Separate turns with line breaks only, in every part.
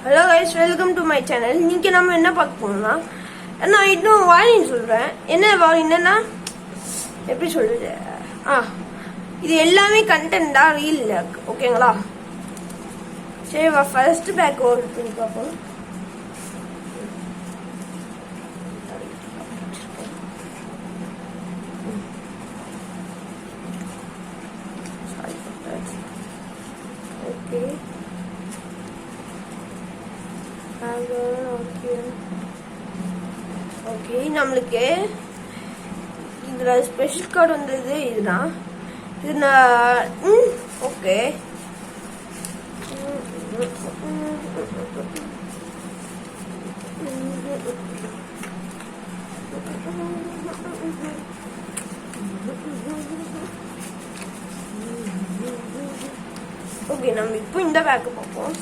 Hello guys, welcome to my channel. இன்னைக்கு நம்ம என்ன பார்க்க போறோம்னா, நான் இன்னும் வாலின்னு சொல்றேன். என்ன வாலின்னா எப்படி சொல்றது? இது எல்லாமே கண்டென்ட்டா ரீல் ஓகேங்களா? சரி, ஃபர்ஸ்ட் பேக் ஓபன் பண்ணி பார்ப்போம். ஓகே, ஓகே, நம்மளுக்கு இதுல ஸ்பெஷல் கார்டு வந்தது இதுதான். இது நான் ஓகே, ஓகே, நம்ம இப்போ இந்த பேக்கு பார்ப்போம்.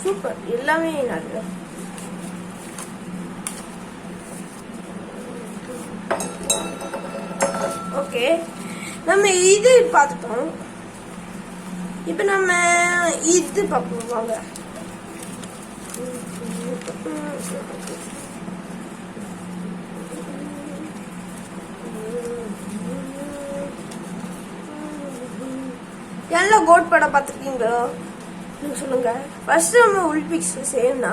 சூப்பர், எல்லாமே நல்ல. ஓகே, நம்ம இது பார்த்துட்டோம். இப்ப நம்ம இது பார்ப்போம் வாங்க. எல்லாம் கோட் படம் பார்த்துருக்கீங்களோ சொல்லுங்க. ஃபர்ஸ்ட் நம்ம ஒலிம்பிக்ஸ் சேம்னா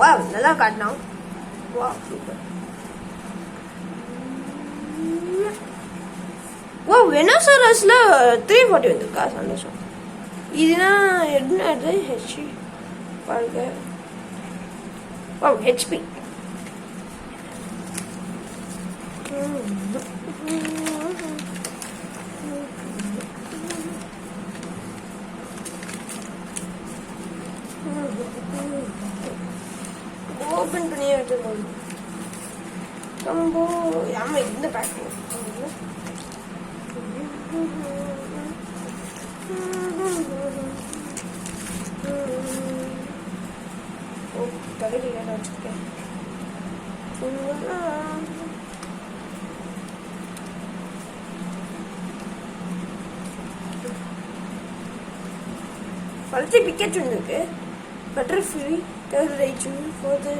வா நல்லா காட்டினா. வா சூப்பர். வெனோசரஸ்ல 340 வந்திருக்கா, சந்தோஷம். இதுனா என்ன ஹெச்பி பாருங்க. ஹெச்பி ஓபன் பண்ணியே வச்சிருக்கோம். ரொம்ப ஆமா, இந்த பேக்கிங் தலைக்கு வச்சிருக்கேன். பழுத்தி பிக்கெட் இருக்கு. பட்டர்ஃப்ளை ரைச்சு போது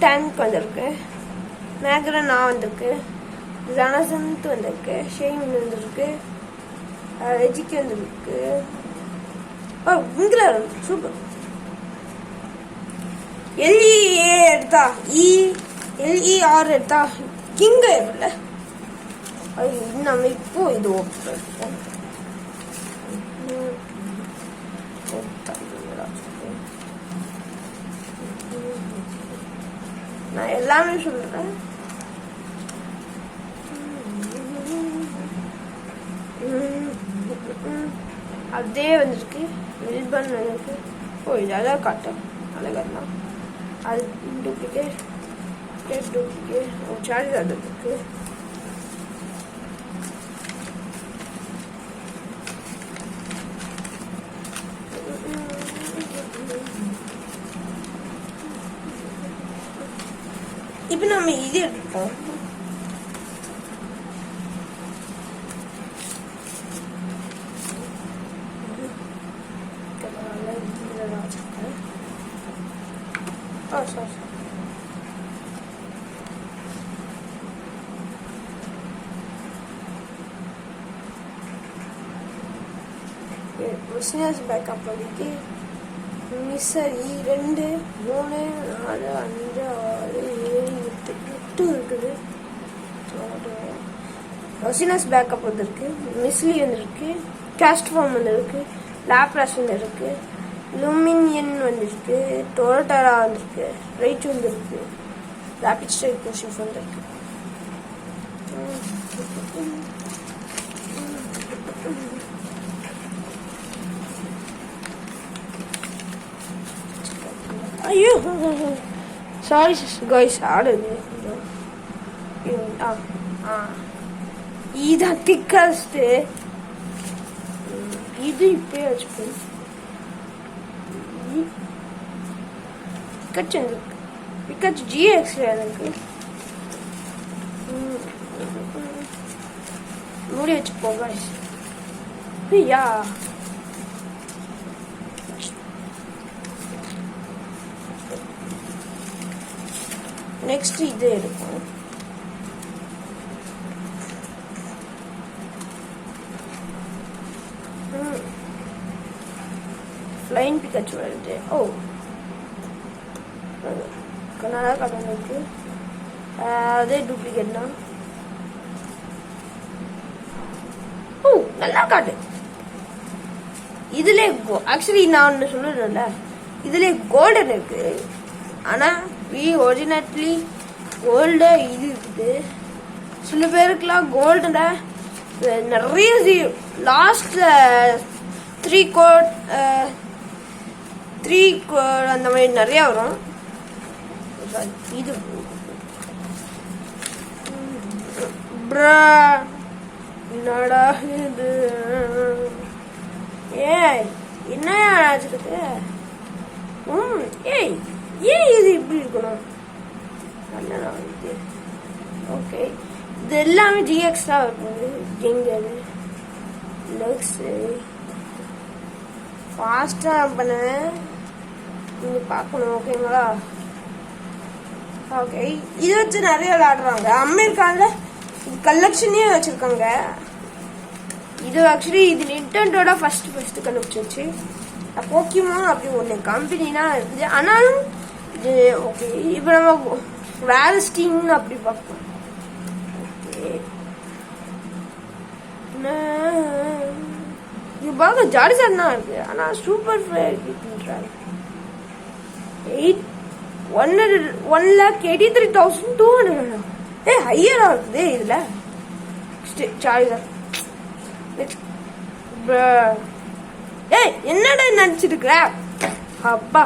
டேங்க் வந்திருக்கு. மேக்ரனா வந்திருக்கு. ஜனசந்த் வந்திருக்கு. ஷெயின் வந்திருக்கு. எஜிக்கு வந்திருக்கு. இங்கிலாந்து வந்து சூப்பர். எல்இஏ எடுத்தா எல்இஆர் எடுத்தா கிங்க இல்ல. நம்ம இப்போ இது ஓப்பன் நான் எல்லாமே சொல்றேன். அதே வந்துருக்கு. மெல்பர்ன் வந்துருக்கு. இதெல்லாம் காட்டும் அழகா. அது டூப்ளிகேட் சார்ஜ் அது இருக்கு. இப்ப நம்ம இது எடுப்போம். பிசினஸ் பேக்கப் பண்ணிட்டு மிஸ்ஸரி 2 3 4 5 6 7 8 இருக்குது. பிசினஸ் பேக்கப் வந்துருக்கு. மிஸ்லி வந்துருக்கு. கேஸ்ட் ஃபார்ம் வந்துருக்கு. லாப்ராஸ் வந்துருக்கு. லூமினியன் வந்துருக்கு. டோரட்டரா வந்துருக்கு. ரைட் வந்துருக்கு. ரேபிட் ஸ்ட்ரைக் கோஷிஃப் வந்துருக்கு. ஐயோ சாரி கைஸ் ஆடுது. இதான் திக்கஸ்ட். இது இப்பயே வச்சுப்போம். பிக்காச்சு GX எனக்கு மூடி வச்சுப்போம் கைஸ். யா நெக்ஸ்ட் இது எடுப்போம். ஃப்ளைங் பிக்காச்சு வருது. ஓ நல்லா காட்டன் இருக்கு. அதே டூப்ளிகேட் தான். ஓ நல்லா காட்டு. இதுல ஆக்சுவலி நான் ஒன்று சொல்லுறேன்ல, இதுல கோல்டன் இருக்கு. ஆனா ஒரிஜினட்லி கோல்டு இது இருக்குது. சில பேருக்குலாம் கோல்டுல நிறைய லாஸ்ட் 3 கோட் அந்த மாதிரி நிறைய வரும். இது என்னடா இது? என்ன ஆச்சுருக்கு? ஏய் ஏன் இது இப்படி இருக்கணும்? ஓகே இது எல்லாமே GX தான் இருக்குது. எங்க லக்ஸ் ஃபாஸ்டா பண்ணுவேன், நீங்க பார்க்கணும். ஓகேங்களா? ஓகே இது வச்சு நிறைய விளையாடுறாங்க. அமெரிக்கால கலெக்ஷனே வச்சிருக்காங்க. இது ஆக்சுவலி இது நிண்டெண்டோட ஃபர்ஸ்ட் கண்டுபிடிச்சிருச்சு. போக்கிமான் அப்படி ஒன்று கம்பெனினா இருக்குது. ஆனாலும் இது ஓகே. இப்போ நம்ம வேரஸ்டிங் அப்படி பார்ப்போம். ஓகே இது பார்க்க ஜாடிசார் தான் இருக்கு. ஆனால் சூப்பர் ஃபேர் 1,83,200. ஹையரா இருக்குது இதுல சார்ஜர். என்னடா நினைச்சிருக்கிற? அப்பா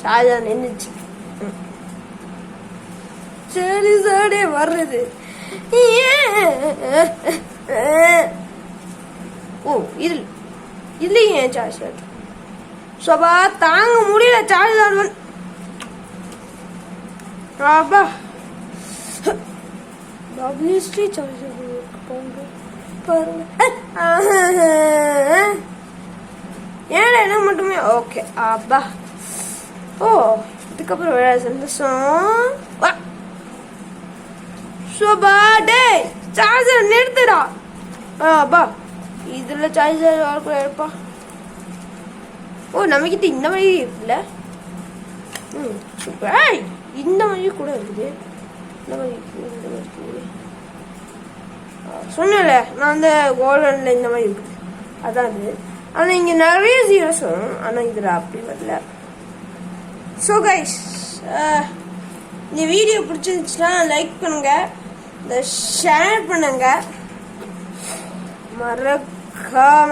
சார்ஜர் நின்றுச்சு. சரி சாடே வர்றது. ஓ இதுலயும் ஏன் சார்ஜர் சோபா தாங்க முடியல. சார்ஜர் அப்பா WST சார்ஜர் பாருங்க. ஏன் என்ன மட்டுமே ஓகே. அப்பா ஓ இதுக்கப்புறம் வேற சந்தோஷம். சோபா டே சார்ஜர் நிறுத்துடா. அப்பா இதுல சார்ஜர் கூட இருப்பா. ஓ நம்மகிட்ட இந்த மாதிரி இருக்குல்ல. சூப்பர். இந்த மாதிரி கூட இருக்குது. இந்த மாதிரி சொன்னல நான் அந்த கோல்டன்ல இந்த மாதிரி இருக்குது. அதான் அது. ஆனா இங்க நிறைய ஜீரோஸ் வரும். ஆனா இதுல அப்படி வரல. ஸோ கைஸ் இந்த வீடியோ பிடிச்சிருந்துச்சுன்னா லைக் பண்ணுங்க, ஷேர் பண்ணுங்க, மறக்காம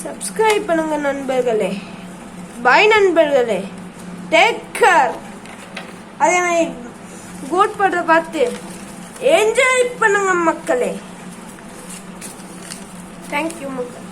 சப்ஸ்கிரைப் பண்ணுங்க நண்பர்களே. பாய் நண்பர்களே. Take care. அதே மாதிரி கோட் பண்ற பார்த்து என்ஜாய் பண்ணுங்க மக்களே. தேங்க்யூ மக்கள்.